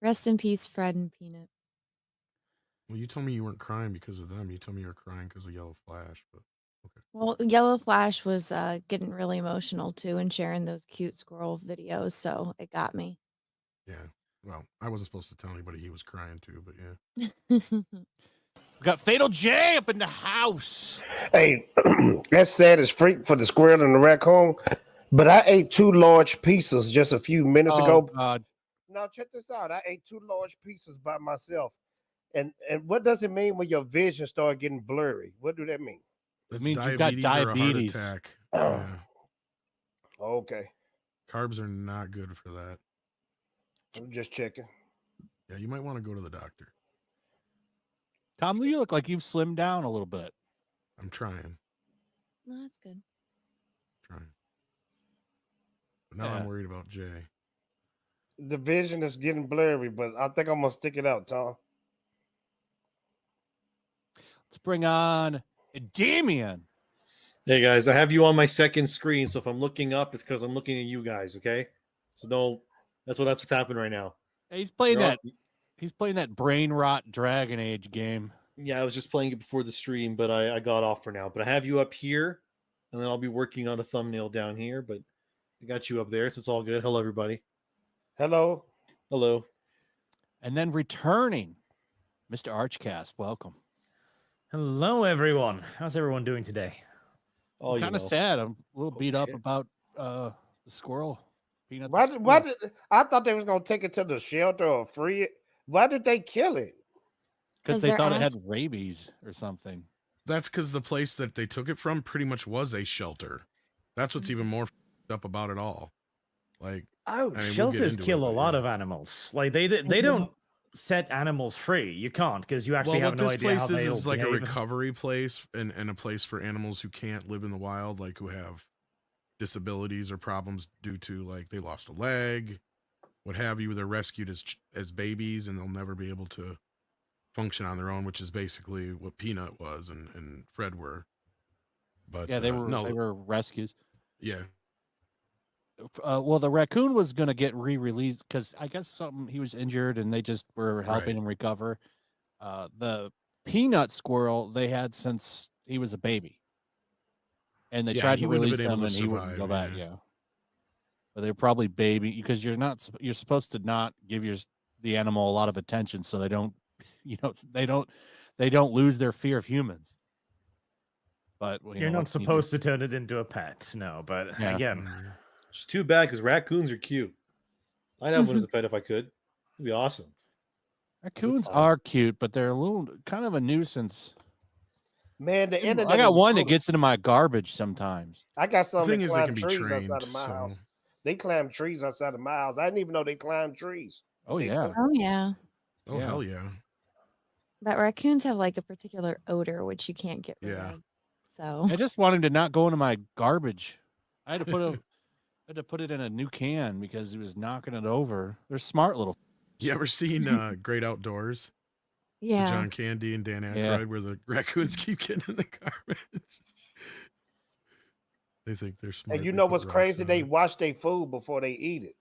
Rest in peace, Fred and Peanut. Well, you told me you weren't crying because of them. You told me you were crying because of Yellow Flash, but okay. Well, YellowFlash was getting really emotional too and sharing those cute squirrel videos, so it got me. Yeah. Well, I wasn't supposed to tell anybody he was crying too, but yeah. We got Fatal J up in the house. Hey, that's sad as freak for the squirrel and the raccoon. But I ate 2 large pieces just a few minutes ago. God. Now check this out. I ate 2 large pieces by myself. And what does it mean when your vision start getting blurry? What do that mean? That's means you've got diabetes or a heart diabetes. attack. Yeah. Okay. Carbs are not good for that. I'm just checking. Yeah, you might want to go to the doctor. Tom, you look like you've slimmed down a little bit. I'm trying. No, that's good. Trying. But now I'm worried about Jay. The vision is getting blurry, but I think I'm gonna stick it out, Tom. Let's bring on Damien. Hey guys, I have you on my second screen, so if I'm looking up, it's because I'm looking at you guys. Okay, so no, that's what's happening right now. He's playing He's playing that brain rot Dragon Age game. Yeah, I was just playing it before the stream, but I got off for now. But I have you up here, and then I'll be working on a thumbnail down here. But I got you up there, so it's all good. Hello, everybody. Hello. Hello. And then returning, Mr. Archcast. Welcome. Hello, everyone. How's everyone doing today? Oh, kind of sad. I'm a little beat up about the squirrel. Why did I thought they was gonna take it to the shelter or free it? Why did they kill it? Because they thought it had rabies or something. That's because the place that they took it from pretty much was a shelter. That's what's even more up about it all. Like, shelters kill a lot of animals. Like they don't set animals free. You can't because you actually have no idea how they is like a recovery place and a place for animals who can't live in the wild, like who have disabilities or problems due to like they lost a leg, what have you. They're rescued as babies and they'll never be able to function on their own, which is basically what Peanut was and Fred were. But yeah, they were rescues. Yeah. Well, the raccoon was going to get re-released because I guess he was injured and they just were helping him recover. The Peanut squirrel they had since he was a baby, and they tried to release him and he wouldn't go back. Yeah, but they're probably baby because you're supposed to not give the animal a lot of attention so they don't, they don't lose their fear of humans. But you're not supposed to turn it into a pet, no. But again. It's too bad because raccoons are cute. I'd have one as a pet if I could. It'd be awesome. Raccoons are cute, but they're a little kind of a nuisance. Man, the internet. I got one that gets into my garbage sometimes. I got some that climb trees outside of my house. They climb trees outside of my house. I didn't even know they climb trees. Oh yeah. Oh yeah. Oh hell yeah. But raccoons have like a particular odor which you can't get rid of. So I just want him to not go into my garbage. I had to put it in a new can because he was knocking it over. They're smart little. You ever seen Great Outdoors? Yeah. John Candy and Dan Aykroyd, where the raccoons keep getting in the garbage. They think they're smart. And you know what's crazy? They wash their food before they eat it.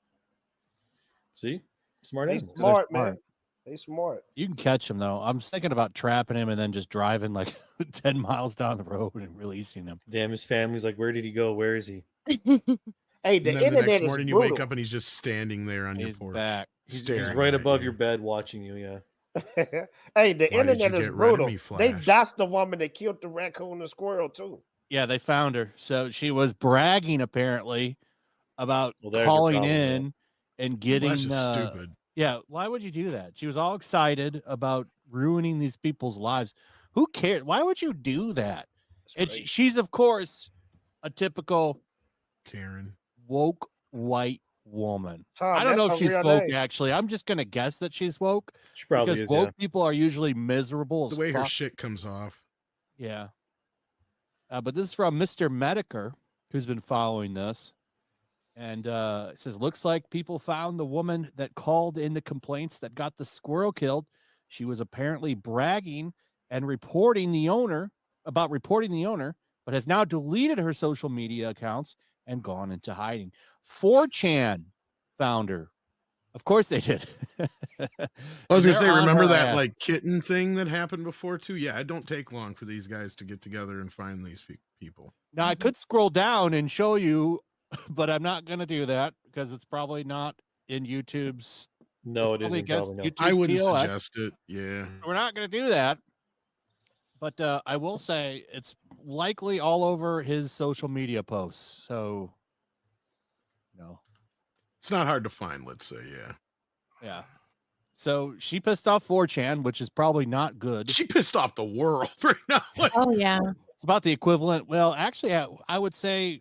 See? Smart animals. Smart, man. They smart. You can catch them though. I'm thinking about trapping him and then just driving like 10 miles down the road and releasing him. Damn, his family's like, where did he go? Where is he? Hey, the next morning you wake up and he's just standing there on your porch. Back. He's right above your bed watching you, yeah. Hey, the internet is brutal. They doxed the woman that killed the raccoon and squirrel too. Yeah, they found her. So she was bragging apparently about calling in and getting that's just stupid. Yeah, why would you do that? She was all excited about ruining these people's lives. Who cares? Why would you do that? And she's of course a typical Karen. Woke white woman. Tom, I don't know if she's woke, actually. I'm just going to guess that she's woke. She probably because woke people are usually miserable the way her shit comes off. Yeah. But this is from Mr. Mediker, who's been following this. And it says, looks like people found the woman that called in the complaints that got the squirrel killed. She was apparently bragging and reporting the owner, but has now deleted her social media accounts and gone into hiding. 4chan founder Of course they did. I was gonna And say, they're on remember her that ass. like kitten thing that happened before too? Yeah, it don't take long for these guys to get together and find these people. Now I could scroll down and show you, but I'm not gonna do that because it's probably not in YouTube's. No, It's it probably isn't. against Probably not. I YouTube's wouldn't TOS. suggest it. Yeah. We're not gonna do that. But I will say it's likely all over his social media posts. So, It's not hard to find, let's say, yeah. yeah. So she pissed off 4chan, which is probably not good. She pissed off the world right now. Like, Oh yeah. It's about the equivalent. Well, actually, I would say,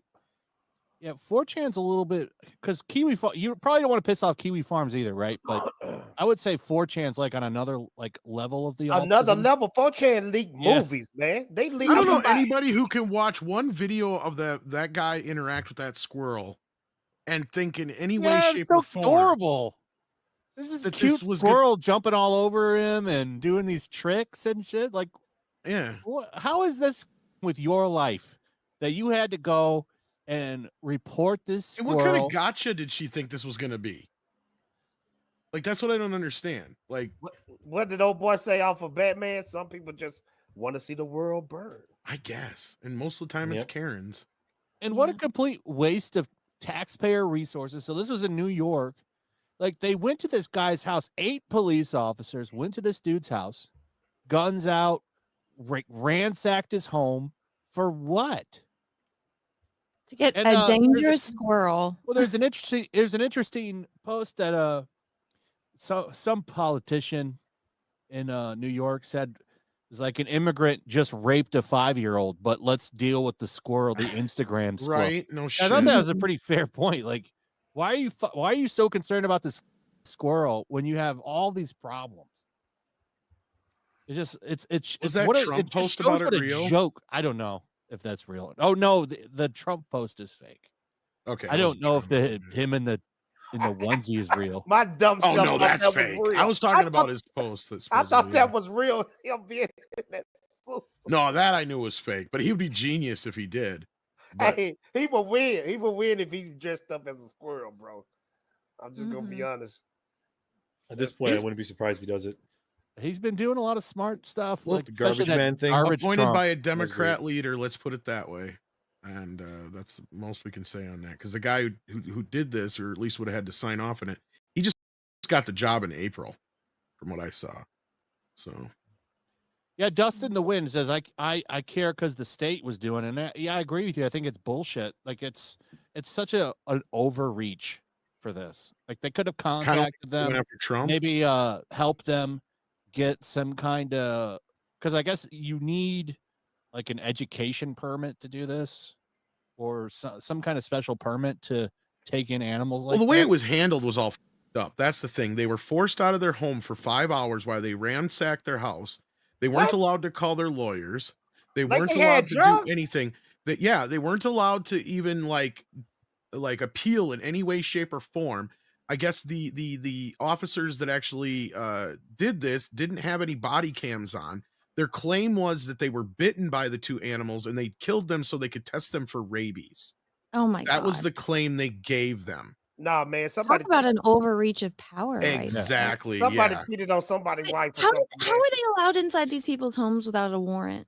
yeah, 4chan's a little bit because you probably don't want to piss off Kiwi Farms either, right? But I would say 4chan's like on another like level of the Another autism. level. 4chan leak Yeah. movies, man. They leak. I don't know everybody. anybody who can watch one video of that guy interact with that squirrel and think in any way, Yeah, shape, it's so or form adorable. This is that cute this was squirrel jumping all over him and doing these tricks and shit. Like, yeah. how is this with your life that you had to go and report this And squirrel? what kind of gotcha did she think this was going to be? Like, that's what I don't understand. Like, What did old boy say off of Batman? Some people just want to see the world burn. I guess. And most of the time it's Yep. Karens. And what a complete waste of taxpayer resources. So this was in New York. Like, they went to this guy's house. 8 police officers went to this dude's house, guns out, ransacked his home for what? To get And, a there's dangerous squirrel. Well, there's an interesting post that some politician in New York said it's like an immigrant just raped a 5-year-old, but let's deal with the squirrel, the Instagram squirrel. Right? No shit. I thought that was a pretty fair point. Like, why are you so concerned about this squirrel when you have all these problems? It's Was that what Trump it just post shows about what it a real? joke. I don't know if that's real. Oh no, the Trump post is fake. Okay. I it don't wasn't know if Trump. him in the onesie is real. My dumb Oh self no, thought that's that fake. was real. I was talking about thought- his post. That's I thought that was real. Him being in that suit. No, that I knew was fake, but he would be genius if he did. But Hey, he would win. He would win if he dressed up as a squirrel, bro. I'm just gonna be honest. At this point, I wouldn't be surprised if he does it. He's been doing a lot of smart stuff, Well, like the especially garbage that man thing. garbage appointed Trump. by a great. Democrat leader, let's put it that way. And that's the most we can say on that. Because the guy who did this, or at least would have had to sign off on it, he just got the job in April, from what I saw. So Yeah, Dustin the Wind says I care because the state was doing it. And yeah, I agree with you. I think it's bullshit. Like it's such an overreach for this. Like they could have kind of contacted went them, after Trump. maybe help them get some kind of, because I guess you need like an education permit to do this, or some kind of special permit to take in animals like Well, the way that. it was handled was all f***ed up. That's the thing. They were forced out of their home for 5 hours while they ransacked their house. They weren't allowed to call their lawyers. They Like weren't they had allowed to drugs? do anything. They weren't allowed to even like appeal in any way, shape, or form. I guess the officers that actually did this didn't have any body cams on. Their claim was that they were bitten by the 2 animals and they killed them so they could test them for rabies. Oh my god. That was the claim they gave them. Nah, man. Talk Somebody about an overreach of power. Right there. Exactly. somebody Yeah. cheated on somebody's wife or How something. how man. are they allowed inside these people's homes without a warrant?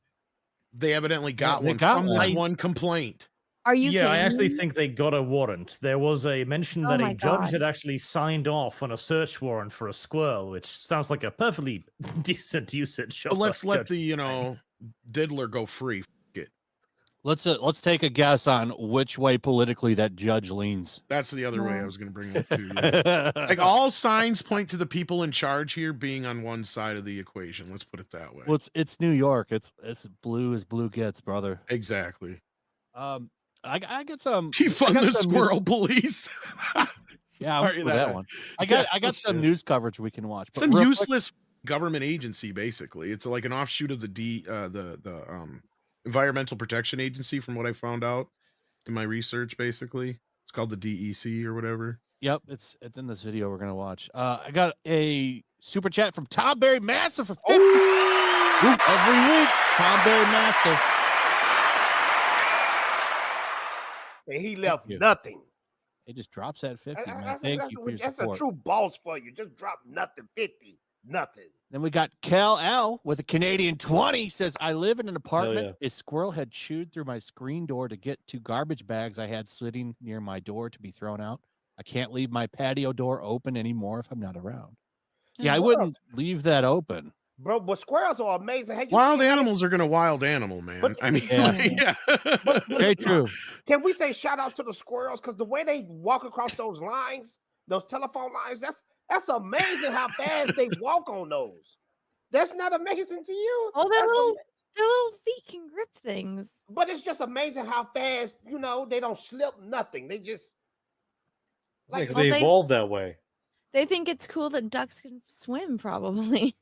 They evidently got they one got from this one. one complaint. Are you Yeah, kidding I actually me? think they got a warrant. There was a mention Oh that my a judge God. had actually signed off on a search warrant for a squirrel, which sounds like a perfectly decent usage. But of let's a let the, judge's time. diddler go free. F- it. Let's take a guess on which way politically that judge leans. That's the other way I No. was going to bring it up to. Yeah. Like all signs point to the people in charge here being on one side of the equation. Let's put it that way. Well, it's New York. It's blue as blue gets, brother. Exactly. I get some. Defund I got the some squirrel police. Yeah, I'm Sorry, for that one. I got some shit. news coverage we can watch. But Some real quick- useless government agency, basically. It's like an offshoot of the Environmental Protection Agency, from what I found out in my research. Basically, it's called the DEC or whatever. Yep, it's in this video we're gonna watch. I got a super chat from Tom Berry Master for 50 every week. Tom Berry Master. And he left you. nothing. He just drops that 50, man. That's, Thank that's, you for your that's a support. true boss for you. Just drop nothing, 50, nothing. Then we got Cal L with a Canadian 20. Says, I live in an apartment. yeah. A squirrel had chewed through my screen door to get to garbage bags I had sitting near my door to be thrown out. I can't leave my patio door open anymore if I'm not around. Yeah, I wouldn't leave that open. Bro, but squirrels are amazing. Hey, Wild animals are going to wild animal, man. But- I mean, Yeah. Very true. Can we say shout outs to the squirrels? Because the way they walk across those lines, those telephone lines, that's amazing how fast they walk on those. That's not amazing to you? Oh, That's their little feet can grip things. But it's just amazing how fast, they don't slip nothing. They just Like Well, they they- evolved that way. They think it's cool that ducks can swim, probably.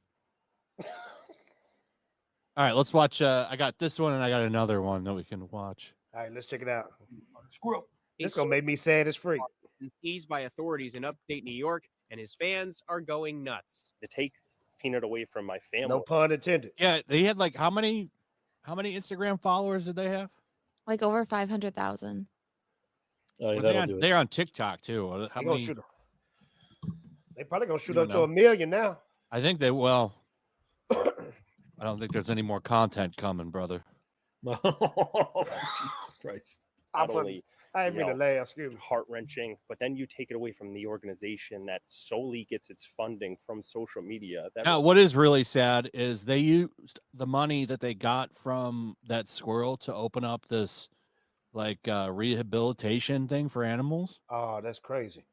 All right, let's watch. I got this one and I got another one that we can watch. All right, let's check it out. Squirrel. It's gonna make me sad as free. Seized by authorities in upstate New York, and his fans are going nuts. To take Peanut away from my family. No pun intended. Yeah, they had like how many Instagram followers did they have? Like over 500,000. Oh, yeah, Well, that'll do it. they're on TikTok too. How They gonna many? shoot They probably gonna shoot You up don't to 1,000,000 now. I think they will. I don't think there's any more content coming, brother. Oh, Jesus Christ. Not only I didn't mean to laugh. Excuse me. heart-wrenching, but then you take it away from the organization that solely gets its funding from social media. That Now, what is really sad is they used the money that they got from that squirrel to open up this like rehabilitation thing for animals. Oh, that's crazy.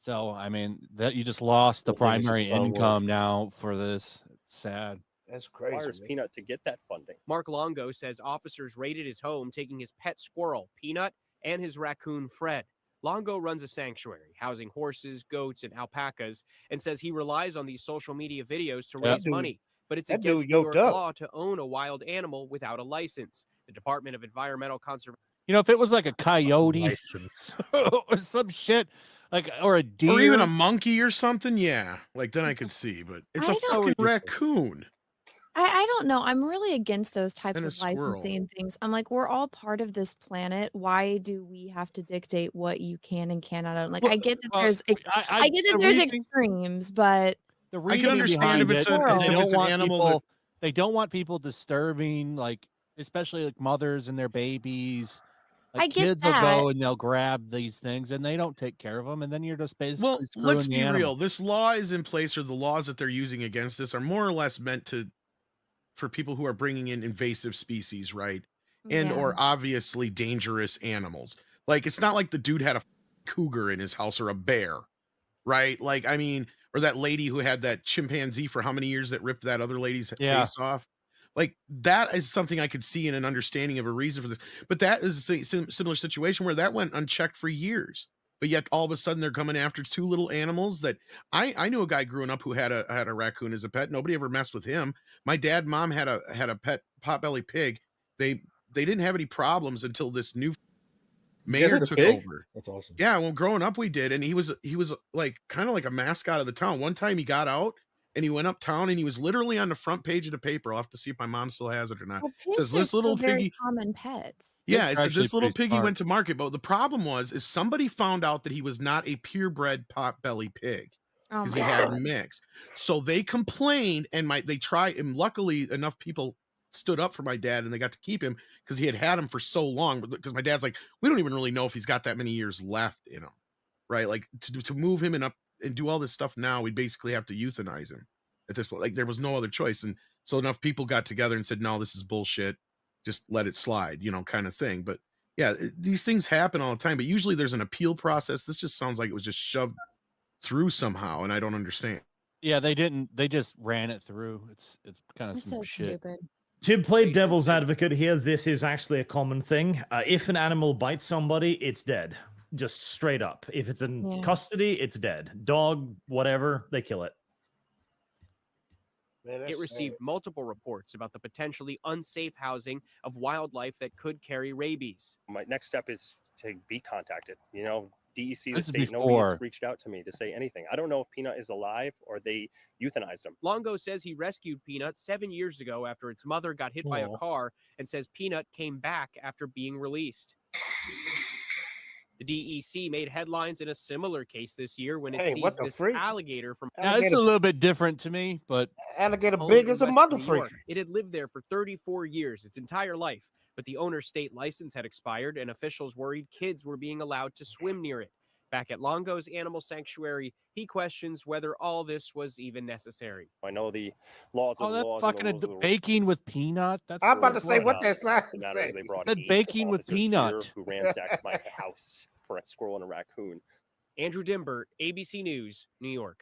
So, I mean, that you just lost the I think it's just primary fun work. income now for this. It's sad. That's crazy. requires man. Peanut to get that funding. Mark Longo says officers raided his home, taking his pet squirrel, Peanut, and his raccoon, Fred. Longo runs a sanctuary housing horses, goats, and alpacas, and says he relies on these social media videos to Yeah. raise money. But it's that dude against New York yoked up. law to own a wild animal without a license. The Department of Environmental Conservation. You know, if it was like a coyote License. or some shit, like or a deer, or even a monkey or something, yeah. Like then I could see, but it's I a don't- fucking raccoon. I don't know. I'm really against those type And a of squirrel. licensing things. I'm like, we're all part of this planet. Why do we have to dictate what you can and cannot own? Like, I get that well, there's I get that the there's reason- extremes, but The I reason can understand if behind it's it a- is it's they if don't it's an want animal people. They don't want people disturbing, like especially like mothers and their babies. Like I get kids will that. go and they'll grab these things and they don't take care of them, and then you're just basically Well, screwing let's the be animal. real. This law is in place, or the laws that they're using against this are more or less meant for people who are bringing in invasive species, right? And yeah. or obviously dangerous animals. Like it's not like the dude had a cougar in his house or a bear, right? Like I mean, or that lady who had that chimpanzee for how many years that ripped that other lady's Yeah. face off. Like that is something I could see in an understanding of a reason for this. But that is a similar situation where that went unchecked for years. But yet all of a sudden they're coming after two little animals that I knew a guy growing up who had a raccoon as a pet. Nobody ever messed with him. My dad, mom had a pet potbelly pig. They didn't have any problems until this new You guys mayor had a took pig? over. That's awesome. Yeah, well, growing up we did, and he was like kind of like a mascot of the town. One time he got out and he went uptown and he was literally on the front page of the paper. I'll have to see if my mom still has it or not. Well, It says pigs are this little still very piggy. common pets. Yeah, Pigs it are said actually this little pretty piggy smart. went to market, but the problem is somebody found out that he was not a purebred potbelly pig Oh because my he had God. mixed. So they complained, and they tried, and luckily enough people stood up for my dad, and they got to keep him because he had him for so long. Because my dad's like, we don't even really know if he's got that many years left in him, right? Like to move him and do all this stuff now, we'd basically have to euthanize him at this point. Like there was no other choice, and so enough people got together and said, no, this is bullshit. Just let it slide, kind of thing. But yeah, these things happen all the time. But usually there's an appeal process. This just sounds like it was just shoved through somehow, and I don't understand. Yeah, they didn't. They just ran it through. It's kind of That's some so shit. stupid. To play devil's advocate here, this is actually a common thing. If an animal bites somebody, it's dead. Just straight up. If it's in Yeah. custody, it's dead. Dog, whatever, they kill it. Man, that's It received multiple reports about the potentially unsafe housing of wildlife that could carry rabies. My next step is to be contacted. DEC, the This is state, before. nobody's reached out to me to say anything. I don't know if Peanut is alive or they euthanized him. Longo says he rescued Peanut 7 years ago after its mother got hit by a Aw. car, and says Peanut came back after being released. The DEC made headlines in a similar case this year when it Hey, what seized the this freak? alligator from Now, it's a little bit different to me, but alligator home big in as a Western mother New freak. York. It had lived there for 34 years, its entire life, but the owner's state license had expired, and officials worried kids were being allowed to swim near it. Back at Longo's animal sanctuary, he questions whether all this was even necessary. I know the laws are oh, the that laws and the fucking rules are the rules. baking with peanut. That's I'm about to what- say what Not that sign the matter is say. they brought Said 8 baking with officers here peanut. who ransacked my house for a squirrel and a raccoon. Andrew Dimbert, ABC News, New York.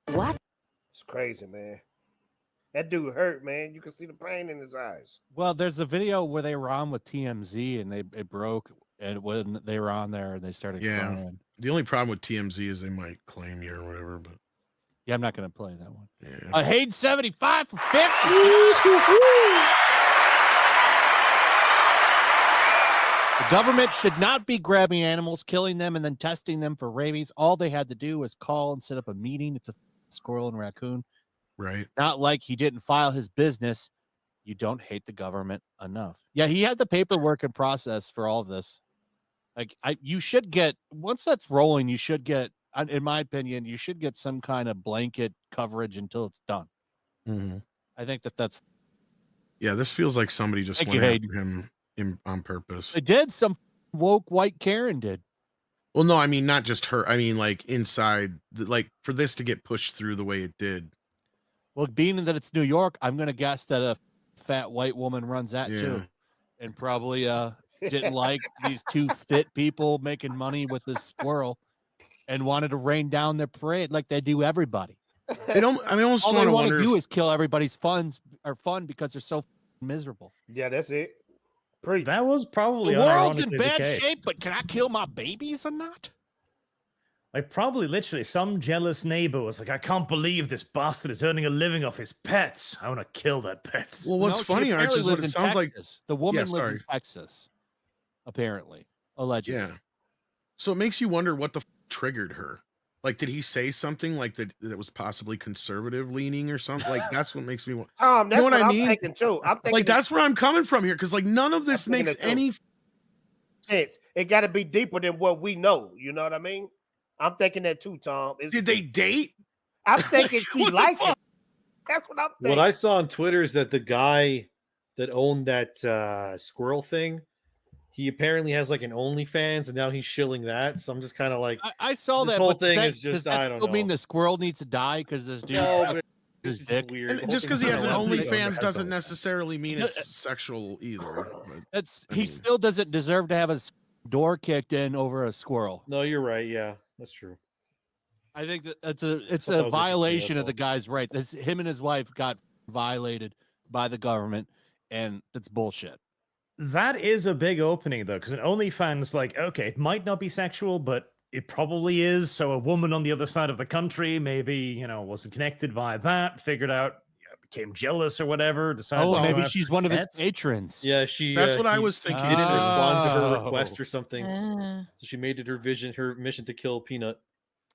It's crazy, man. That dude hurt, man. You can see the pain in his eyes. Well, there's a video where they were on with TMZ and it broke, and when they were on there and they started crying. The only problem with TMZ is they might claim you or whatever, but Yeah, I'm not going to play that one. yeah. I hate 75 for 50. The government should not be grabbing animals, killing them, and then testing them for rabies. All they had to do was call and set up a meeting. It's a squirrel and raccoon. Right. Not like he didn't file his business. You don't hate the government enough. Yeah, he had the paperwork and process for all of this. Like, you should get, once that's rolling, you should get, in my opinion, you should get some kind of blanket coverage until it's done. Mm-hmm. I think that's. Yeah, this feels like somebody just Thank went you, after him on purpose. They did. Some woke white Karen did. Well, no, I mean, not just her. I mean, like inside, like for this to get pushed through the way it did. Well, being that it's New York, I'm going to guess that a fat white woman runs that too, and probably didn't like these two fit people making money with this squirrel, and wanted to rain down their parade like they do everybody. They don't. I mean, almost all they want to wonder do if, is kill everybody's fun because they're so miserable. Yeah, that's it. Preach. That was probably The world's in unironically the bad case. shape, but can I kill my babies or not? Like, probably literally some jealous neighbor was like, I can't believe this bastard is earning a living off his pets. I want to kill that pet. Well, what's No, she funny, Arch, apparently is what lives it in sounds like. Texas. The woman lives sorry. in Texas, apparently, allegedly. Yeah. So it makes you wonder what the triggered her. Like, did he say something like that was possibly conservative leaning or something? Like, that's what makes me want. That's You know what I I'm mean? thinking too. I'm thinking Like, that's where I'm coming from here, because like none of this thinking makes it too. any sense. It got to be deeper than what we know. You know what I mean? I'm thinking that too, Tom. Did they date? I'm thinking she what the liked it. fuck? That's what I'm thinking. What I saw on Twitter is that the guy that owned that squirrel thing, he apparently has like an OnlyFans, and now he's shilling that. So I'm just kind of like, I saw this that whole but thing does is just, that I don't still mean know. the squirrel needs to die because this dude No, sucked but his it's dick? just weird. And The just whole because he thing's has an kinda weird. OnlyFans doesn't necessarily mean it's sexual either. But, He mean- still doesn't deserve to have his door kicked in over a squirrel. No, you're right. Yeah, that's true. I think that it's thought a that was interesting, violation that's of the guy's right. Him and his wife got violated by the government, and it's bullshit. That is a big opening, though, because an OnlyFans, like, okay, it might not be sexual, but it probably is. So a woman on the other side of the country maybe, wasn't connected via that, figured out, became jealous or whatever, decided. Oh, to go maybe after she's one of his pets. patrons. Yeah, she. That's what I he was thinking. didn't respond to her request Oh. or something, Ah. so she made it her mission to kill Peanut.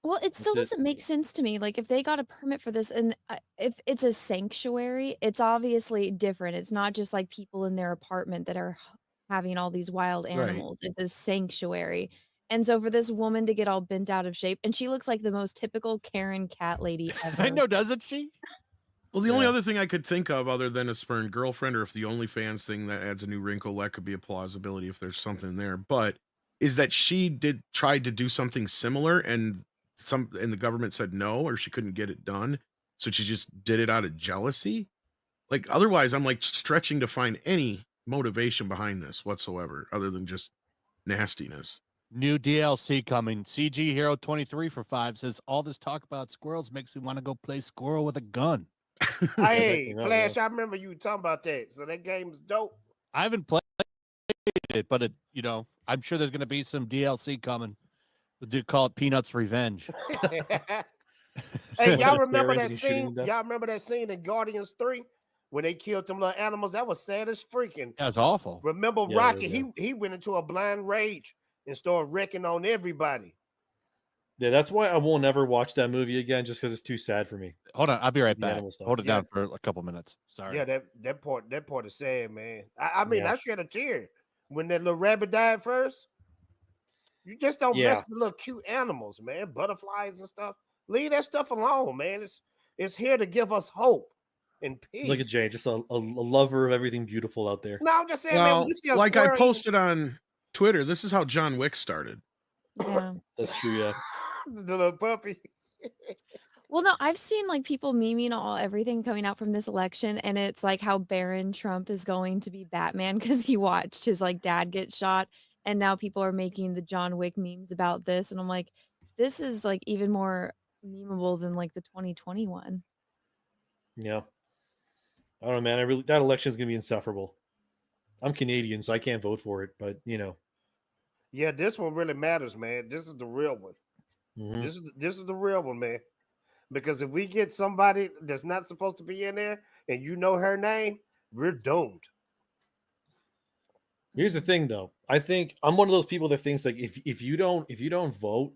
Well, it still That's it. doesn't make sense to me. Like, if they got a permit for this, and if it's a sanctuary, it's obviously different. It's not just like people in their apartment that are having all these wild animals. It's a sanctuary. And so for this woman to get all bent out of shape, and she looks like the most typical Karen cat lady ever. I know, doesn't she? Well, the only other thing I could think of, other than a spurned girlfriend, or if the OnlyFans thing that adds a new wrinkle, that could be a plausibility if there's something there. But is that she tried to do something similar, and the government said no, or she couldn't get it done, so she just did it out of jealousy. Like, otherwise, I'm like stretching to find any motivation behind this whatsoever, other than just nastiness. New DLC coming. CG Hero 23 for 5 says all this talk about squirrels makes me want to go play squirrel with a gun. Hey, Yeah, Flash, yeah. I remember you talking about that. So that game is dope. I haven't played it, but I'm sure there's going to be some DLC coming. We'll call it Peanuts Revenge. Hey, y'all Like remember parents that and shooting scene? them? Y'all remember that scene in Guardians 3 when they killed them little animals? That was sad as freaking. That's awful. Remember Yeah, it Rocky? was, He went into a blind rage and started wrecking on everybody. Yeah, that's why I won't ever watch that movie again, just because it's too sad for me. Hold on, I'll be right The back. animal stuff. Hold it Yeah. down for a couple minutes. Sorry. Yeah, that part is sad, man. I mean, Yeah. I shed a tear when that little rabbit died first. You just don't mess Yeah. with little cute animals, man. Butterflies and stuff. Leave that stuff alone, man. It's here to give us hope and Look at peace. Jay, just a lover of everything beautiful out there. No, I'm just saying, man. When Well, you see a like I squirrel, posted on Twitter, this is how John Wick started. Yeah. That's true, yeah. the little puppy. Well, no, I've seen like people memeing everything coming out from this election, and it's like how Barron Trump is going to be Batman because he watched his like dad get shot, and now people are making the John Wick memes about this, and I'm like, this is like even more memeable than like the 2021. Yeah. I don't know, man. That election is gonna be insufferable. I'm Canadian, so I can't vote for it, but Yeah, this one really matters, man. This is the real one. mhm. This is the real one, man. Because if we get somebody that's not supposed to be in there and you know her name, we're doomed. Here's the thing, though. I think I'm one of those people that thinks like if you don't vote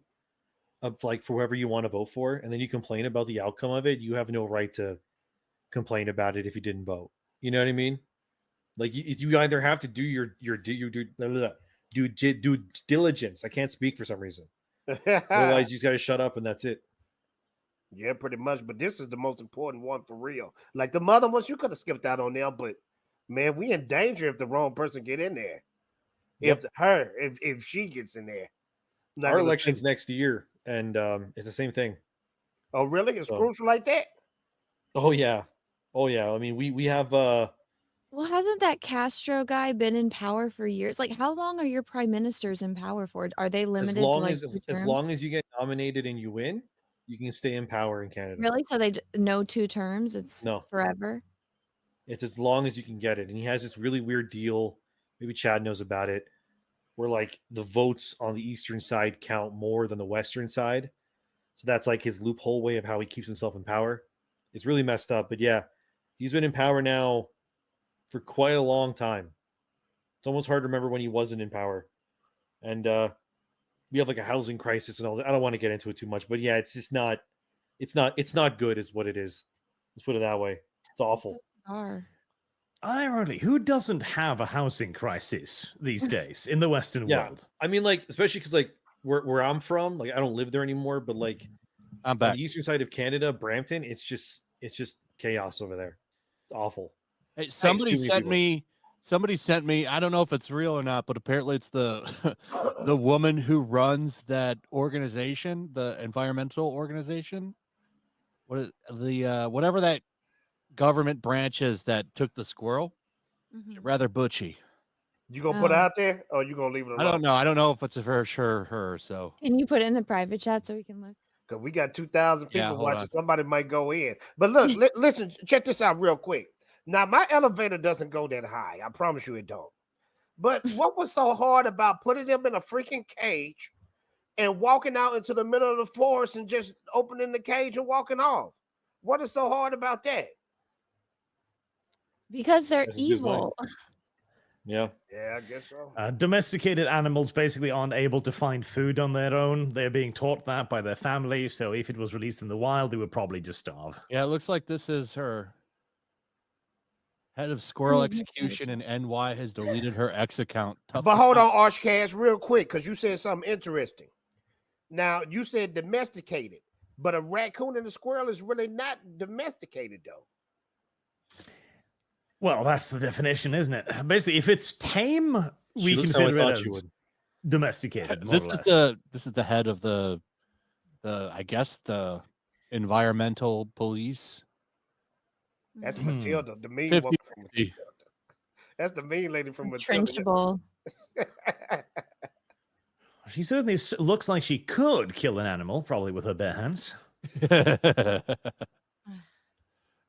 like for whoever you want to vote for, and then you complain about the outcome of it, you have no right to complain about it if you didn't vote. You know what I mean? Like you either have to do your due diligence. I can't speak for some reason. Otherwise, you just got to shut up and that's it. Yeah, pretty much. But this is the most important one for real. Like the mother ones, you could have skipped out on them, but man, we in danger if the wrong person get in there. Yep. If she gets in there. Our election's next year, and it's the same thing. Oh, really? It's crucial like that? Oh yeah. I mean, we have Well, hasn't that Castro guy been in power for years? Like, how long are your prime ministers in power for? Are they limited to like 2 as terms? long as you get nominated and you win, you can stay in power in Canada. Really? So no 2 terms? It's No. forever? It's as long as you can get it. And he has this really weird deal. Maybe Chad knows about it, where like the votes on the eastern side count more than the western side. So that's like his loophole way of how he keeps himself in power. It's really messed up. But yeah, he's been in power now for quite a long time. It's almost hard to remember when he wasn't in power. And we have like a housing crisis and all that. I don't want to get into it too much, but yeah, it's just not good is what it is. Let's put it that way. It's awful. So bizarre. Ironically, who doesn't have a housing crisis these days in the Western world? I mean, like, especially because like where I'm from, like I don't live there anymore, but like I'm back. on the eastern side of Canada, Brampton, it's just chaos over there. It's awful. Hey, somebody sent me, I don't know if it's real or not, but apparently it's the the woman who runs that organization, the environmental organization. What is the whatever that government branch is that took the squirrel? Mhm. Rather butchy. You gonna put it out there or you gonna leave it alone? I don't know. I don't know if it's for sure her. So Can you put it in the private chat so we can look? Because we got 2,000 people hold watching. on. Somebody might go in. But look, listen, check this out real quick. Now, my elevator doesn't go that high. I promise you it don't. But what was so hard about putting them in a freaking cage and walking out into the middle of the forest and just opening the cage and walking off? What is so hard about that? Because they're This is just mine. evil. Yeah. Yeah, I guess so. Domesticated animals basically aren't able to find food on their own. They're being taught that by their family. So if it was released in the wild, they would probably just starve. yeah, it looks like this is her. Head of squirrel execution in NY has deleted her X account. Tough But hold on, Archcast, real quick, because you said something interesting. Now, you said domesticated, but a raccoon and a squirrel is really not domesticated, though. Well, that's the definition, isn't it? Basically, if it's tame, we consider it as domesticated. More This or is less. this is the head of the I guess the environmental police. That's Matilda, the mean 50. woman from Matilda. That's the mean lady from Matilda. Trenchable. She certainly looks like she could kill an animal, probably with her bare hands.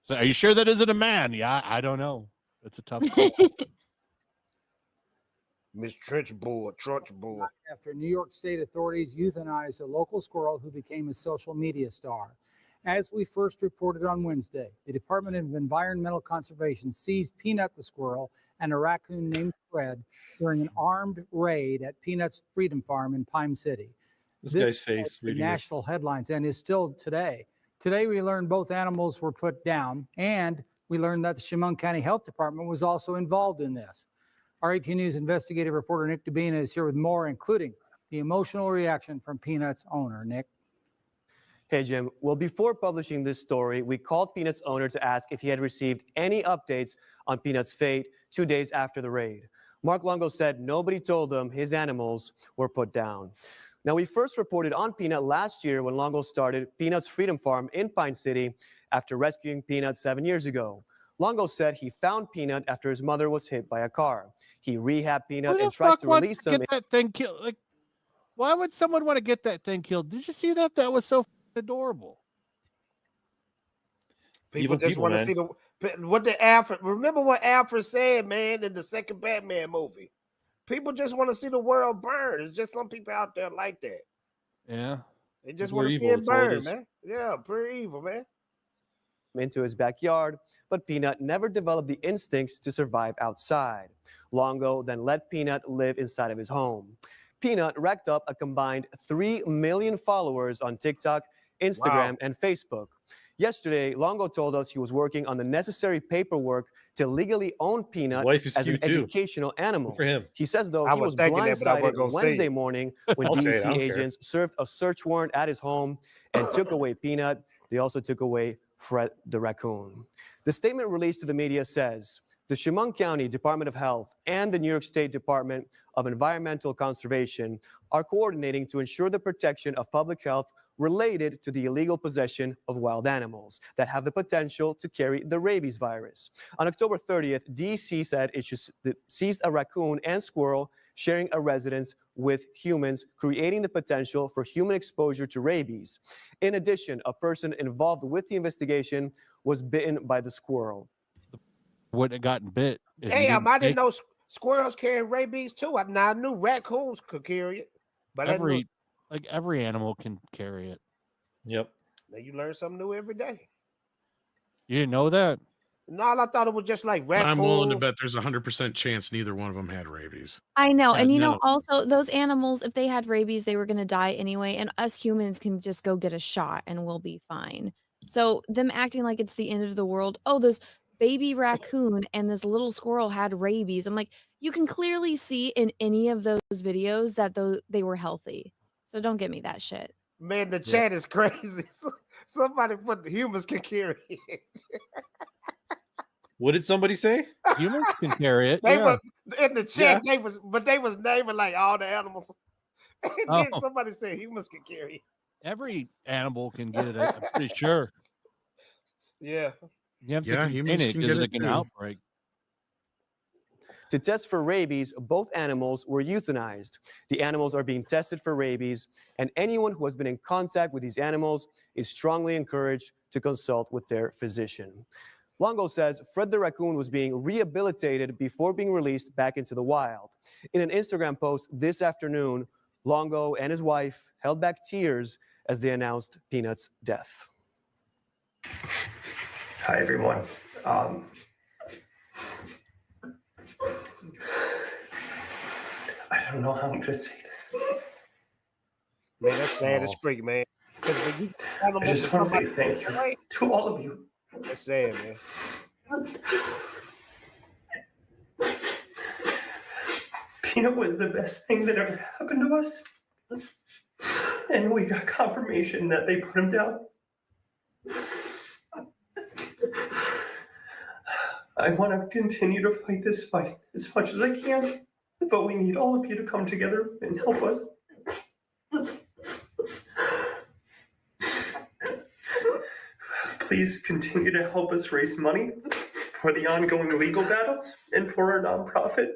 So, are you sure that isn't a man? Yeah, I don't know. It's a tough call. Miss Trunchbull. After New York State authorities euthanized a local squirrel who became a social media star. As we first reported on Wednesday, the Department of Environmental Conservation seized Peanut the squirrel and a raccoon named Fred during an armed raid at Peanut's Freedom Farm in Pine City. This guy's face made reading this. national headlines and is still today. Today, we learned both animals were put down, and we learned that the Chemung County Health Department was also involved in this. Our 18 News investigative reporter Nick Dubina is here with more, including The emotional reaction from Peanut's owner, Nick. Hey, Jim. Well, before publishing this story, we called Peanut's owner to ask if he had received any updates on Peanut's fate 2 days after the raid. Mark Longo said nobody told him his animals were put down. Now, we first reported on Peanut last year when Longo started Peanut's Freedom Farm in Pine City after rescuing Peanut 7 years ago. Longo said he found Peanut after his mother was hit by a car. He rehabbed Peanut and tried to release him. Get that thing killed? Like, why would someone want to get that thing killed? Did you see that? That was so adorable. People just want to see what the Alfred. Remember what Alfred said, man, in the second Batman movie. People just want to see the world burn. There's just some people out there like that. Yeah, they just want to see it burn, man. Yeah, pretty evil, man. Into his backyard, but Peanut never developed the instincts to survive outside. Longo then let Peanut live inside of his home. Peanut racked up a combined 3 million followers on TikTok, Instagram, and Facebook. Yesterday, Longo told us he was working on the necessary paperwork to legally own Peanut as an educational animal. Good for him. He says, though, he was blindsided Wednesday morning when DC agents served a search warrant at his home and took away Peanut. They also took away Fred the raccoon. The statement released to the media says, the Chemung County Department of Health and the New York State Department of Environmental Conservation are coordinating to ensure the protection of public health related to the illegal possession of wild animals that have the potential to carry the rabies virus. On October 30th, DC said it seized a raccoon and squirrel sharing a residence with humans, creating the potential for human exposure to rabies. In addition, a person involved with the investigation was bitten by the squirrel. Wouldn't have gotten bit. Damn, I didn't know squirrels carry rabies too. I knew raccoons could carry it, but every animal can carry it. Yep. Now you learn something new every day. You didn't know that? No, I thought it was just like raccoons. I'm willing to bet there's 100% chance neither one of them had rabies. I know. And you know, also those animals, if they had rabies, they were going to die anyway. And us humans can just go get a shot and we'll be fine. So them acting like it's the end of the world. Oh, this baby raccoon and this little squirrel had rabies. I'm like, you can clearly see in any of those videos that they were healthy. So don't give me that shit. Man, the chat is crazy. Somebody put the humans can carry it. What did somebody say? Humans can carry it. They were in the chat. They was naming like all the animals. And then somebody said humans can carry it. Every animal can get it. I'm pretty sure. Yeah. You have to humans can get it like an outbreak. To test for rabies, both animals were euthanized. The animals are being tested for rabies, and anyone who has been in contact with these animals is strongly encouraged to consult with their physician. Longo says Fred the raccoon was being rehabilitated before being released back into the wild. In an Instagram post this afternoon, Longo and his wife held back tears as they announced Peanut's death. Hi, everyone. I don't know how I'm going to say this. Man, that's sad as freak, man. I just want to say thank you to all of you. That's sad, man. Peanut was the best thing that ever happened to us. And we got confirmation that they put him down. I want to continue to fight this fight as much as I can, but we need all of you to come together and help us. Please continue to help us raise money for the ongoing legal battles and for our nonprofit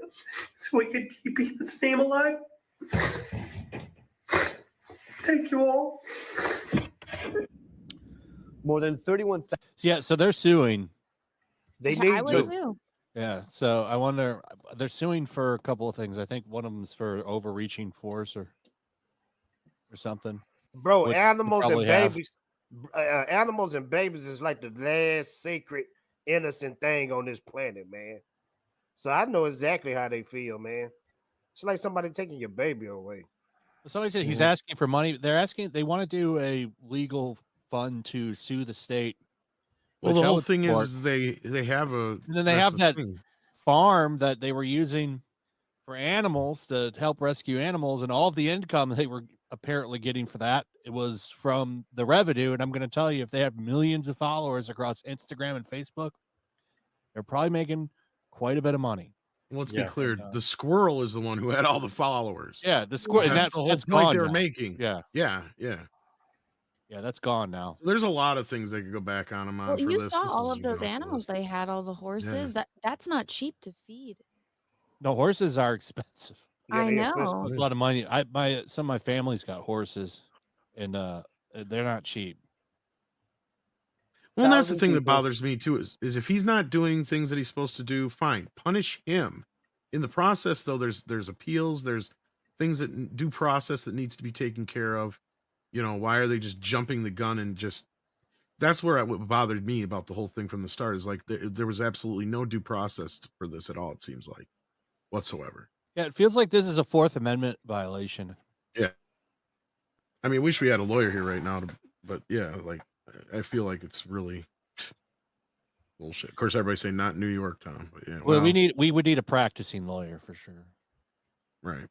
so we can keep Peanut's name alive. Thank you all. More than 31,000. Yeah, so they're suing. They need to. Too. Yeah, so I wonder, they're suing for a couple of things. I think one of them is for overreaching force or something. Bro, animals and babies is like the last sacred, innocent thing on this planet, man. So I know exactly how they feel, man. It's like somebody taking your baby away. Somebody said he's asking for money. They want to do a legal fund to sue the state. Well, the whole thing is they have a. And then they have that farm that they were using for animals to help rescue animals, and all of the income they were apparently getting for that, it was from the revenue. And I'm going to tell you, if they have millions of followers across Instagram and Facebook, they're probably making quite a bit of money. Let's be clear. The squirrel is the one who had all the followers. Yeah, the squirrel. That's the whole point they were now. making. Yeah. Yeah, that's gone now. There's a lot of things they could go back on them on Well, for you this. saw This all is of those ridiculous. animals they had, all the horses. That's not cheap to feed. No, horses are expensive. I know. That's a lot of money. Some of my family's got horses, and they're not cheap. Well, and that's the thing that bothers me too is if he's not doing things that he's supposed to do, fine, punish him. In the process, though, there's appeals, there's things that due process that needs to be taken care of. You know, why are they just jumping the gun and just? That's where what bothered me about the whole thing from the start is like there was absolutely no due process for this at all. It seems like whatsoever. Yeah, it feels like this is a Fourth Amendment violation. Yeah, I mean, I wish we had a lawyer here right now, but yeah, like I feel like it's really bullshit. Of course, everybody's saying not New York, Tom, but yeah. Well, we would need a practicing lawyer for sure. Right.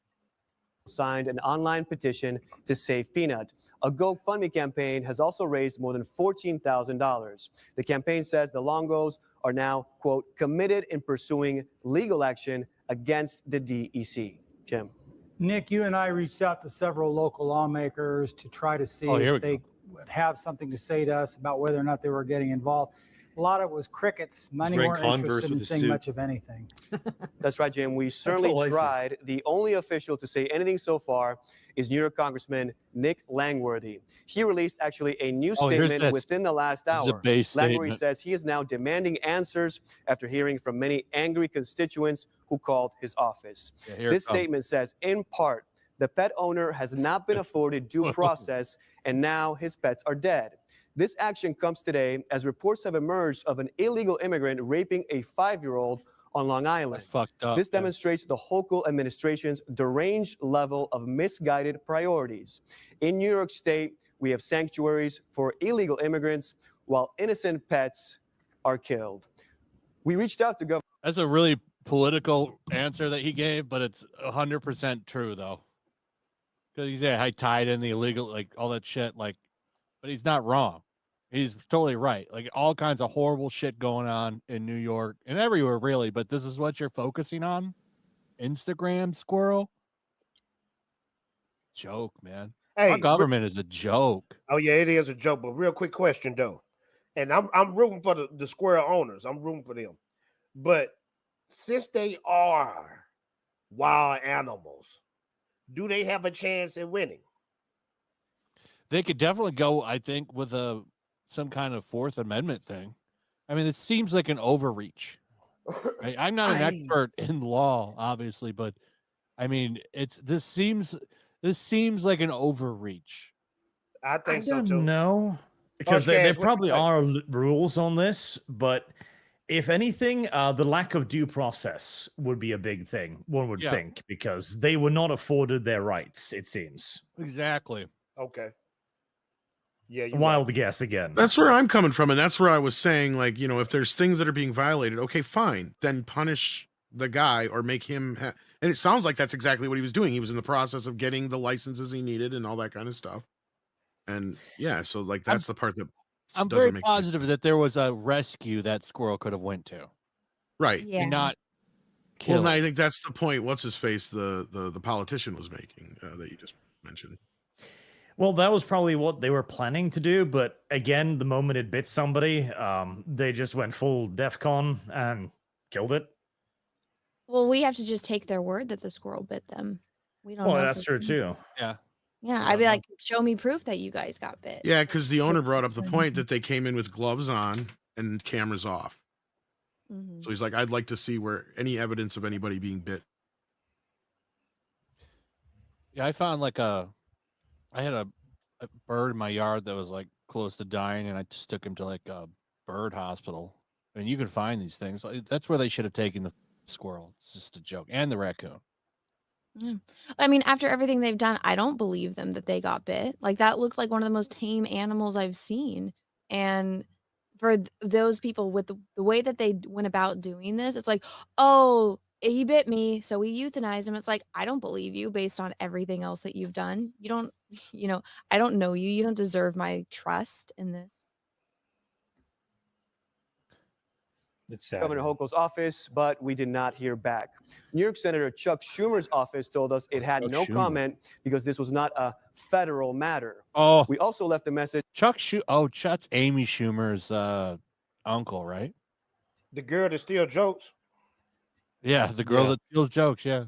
Signed an online petition to save Peanut. A GoFundMe campaign has also raised more than $14,000. The campaign says the Longos are now, quote, committed in pursuing legal action against the DEC. Jim. Nick, you and I reached out to several local lawmakers to try to see if they would have something to say to us about whether or not they were getting involved. A lot of it was crickets. Many weren't interested in saying much of anything. That's right, Jim. We certainly tried. The only official to say anything so far is New York Congressman Nick Langworthy. He released actually a new statement within the last hour. Langworthy says he is now demanding answers after hearing from many angry constituents who called his office. This statement says, in part, the pet owner has not been afforded due process and now his pets are dead. This action comes today as reports have emerged of an illegal immigrant raping a 5-year-old on Long Island. Fucked up. This demonstrates the Hochul administration's deranged level of misguided priorities. In New York State, we have sanctuaries for illegal immigrants while innocent pets are killed. We reached out to Governor. That's a really political answer that he gave, but it's 100% true though. Because he's tied in the illegal, like all that shit, like, but he's not wrong. He's totally right. Like all kinds of horrible shit going on in New York and everywhere, really. But this is what you're focusing on? Instagram, Squirrel? Joke, man. Hey, our government is a joke. Oh yeah, it is a joke. But real quick question though, and I'm rooting for the squirrel owners. I'm rooting for them. But since they are wild animals, do they have a chance at winning? They could definitely go, I think, with some kind of Fourth Amendment thing. I mean, it seems like an overreach. Right? I'm not an expert in law, obviously, but I mean, this seems like an overreach. I think so too. No, because there probably are rules on this, but if anything, the lack of due process would be a big thing, one would think, because they were not afforded their rights, it seems. Exactly. Okay. Yeah, wild guess again. That's where I'm coming from, and that's where I was saying, like, you know, if there's things that are being violated, okay, fine, then punish the guy or make him. And it sounds like that's exactly what he was doing. He was in the process of getting the licenses he needed and all that kind of stuff. And yeah, so like that's the part that I'm very positive that there was a rescue that Squirrel could have went to. Right. Yeah. And not kill. Well, I think that's the point. What's his face? The politician was making that you just mentioned. Well, that was probably what they were planning to do, but again, the moment it bit somebody, they just went full DEFCON and killed it. Well, we have to just take their word that the squirrel bit them. We don't. Well, know that's true too. Yeah. Yeah, I'd be like, show me proof that you guys got bit. Yeah, because the owner brought up the point that they came in with gloves on and cameras off. Mm-hmm. So he's like, I'd like to see where any evidence of anybody being bit. Yeah, I found I had a bird in my yard that was like close to dying, and I just took him to like a bird hospital. I mean, you can find these things. That's where they should have taken the squirrel. It's just a joke. And the raccoon. Yeah. I mean, after everything they've done, I don't believe them that they got bit. Like that looked like one of the most tame animals I've seen. And for those people with the way that they went about doing this, it's like, oh, he bit me, so we euthanized him. It's like, I don't believe you based on everything else that you've done. You don't, I don't know you. You don't deserve my trust in this. It's sad. Governor man. Hochul's office, but we did not hear back. New York Senator Chuck Schumer's office told us it had no comment because this was not a federal matter. Oh, we also left a message. That's Amy Schumer's uncle, right? The girl that steals jokes. Yeah, the girl that steals jokes. Yeah.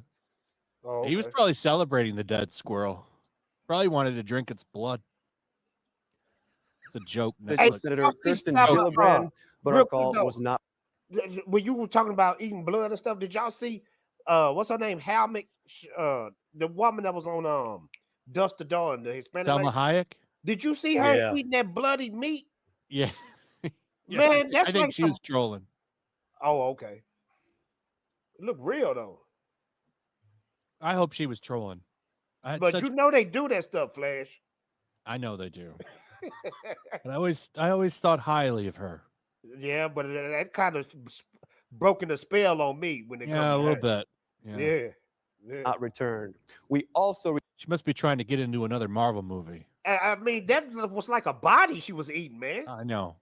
Oh, He was probably celebrating the dead squirrel. Probably wanted to drink its blood. It's a joke. Hey, Senator Kirsten Gillibrand, but our call was not. When you were talking about eating blood and stuff, did y'all see what's her name? The woman that was on Dust to Dawn, the Hispanic Salma lady? Hayek? Did you see her eating that bloody meat? Yeah. Man, that's I think like she was trolling. Oh, okay. It looked real though. I hope she was trolling. But you know they do that stuff, Flash. I know they do. But I always thought highly of her. Yeah, but that kind of broken the spell on me when it comes to a little that. bit. Yeah. Not returned. We also. She must be trying to get into another Marvel movie. I mean, that was like a body she was eating, man. I know.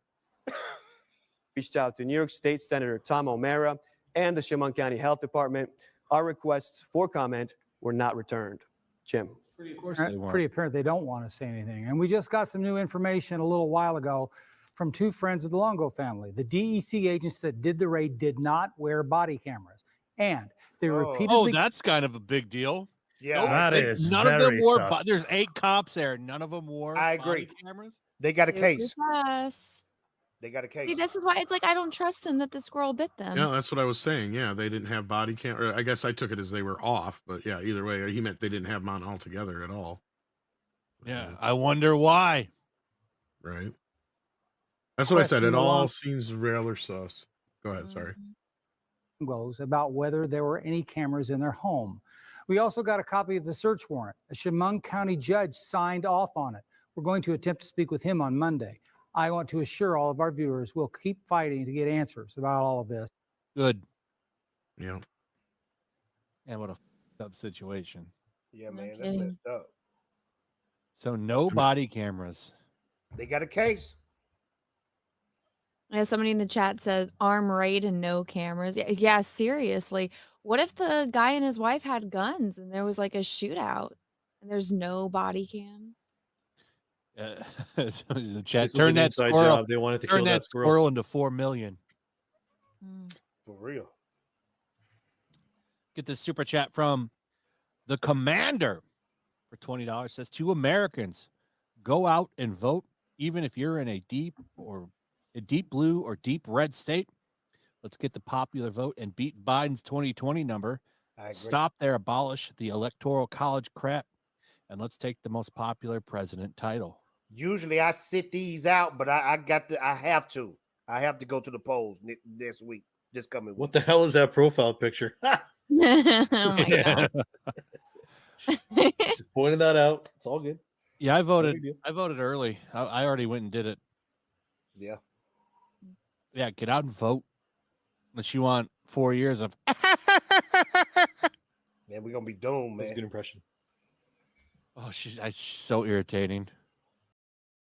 Reached out to New York State Senator Tom O'Mara and the Chemung County Health Department. Our requests for comment were not returned. Jim. Of course they weren't. Pretty apparent they don't want to say anything. And we just got some new information a little while ago from two friends of the Longo family. The DEC agents that did the raid did not wear body cameras. And they repeatedly... Oh, that's kind of a big deal. Yeah. None of them wore... There's 8 cops there. None of them wore body cameras. They got a case. Us. They got a case. See, this is why it's like I don't trust them that the squirrel bit them. Yeah, that's what I was saying. Yeah, they didn't have body cam. I guess I took it as they were off, but yeah, either way, he meant they didn't have them on altogether at all. Yeah, I wonder why. Right. That's what I said. It all seems rather sus. Go ahead. Sorry. Goes about whether there were any cameras in their home. We also got a copy of the search warrant. A Chemung County judge signed off on it. We're going to attempt to speak with him on Monday. I want to assure all of our viewers we'll keep fighting to get answers about all of this. Good. Yeah. And what a up situation. Yeah, man, that's messed up. So no body cameras. They got a case. Yeah, somebody in the chat said arm raid and no cameras. Yeah, seriously. What if the guy and his wife had guns and there was like a shootout and there's no body cams? So the chat Turn that squirrel. They wanted to kill that squirrel into 4 million. For real. Get this super chat from the commander for $20. Says 2 Americans go out and vote, even if you're in a deep blue or deep red state. Let's get the popular vote and beat Biden's 2020 number. Stop there, abolish the electoral college crap, and let's take the most popular president title. Usually I sit these out, but I have to go to the polls this week, this coming week. What the hell is that profile picture? Oh my God. Just pointing that out. It's all good. Yeah, I voted early. I already went and did it. Yeah. Yeah, get out and vote. Unless you want 4 years of Man, we're gonna be doomed, man. That's a good impression. Oh, she's so irritating.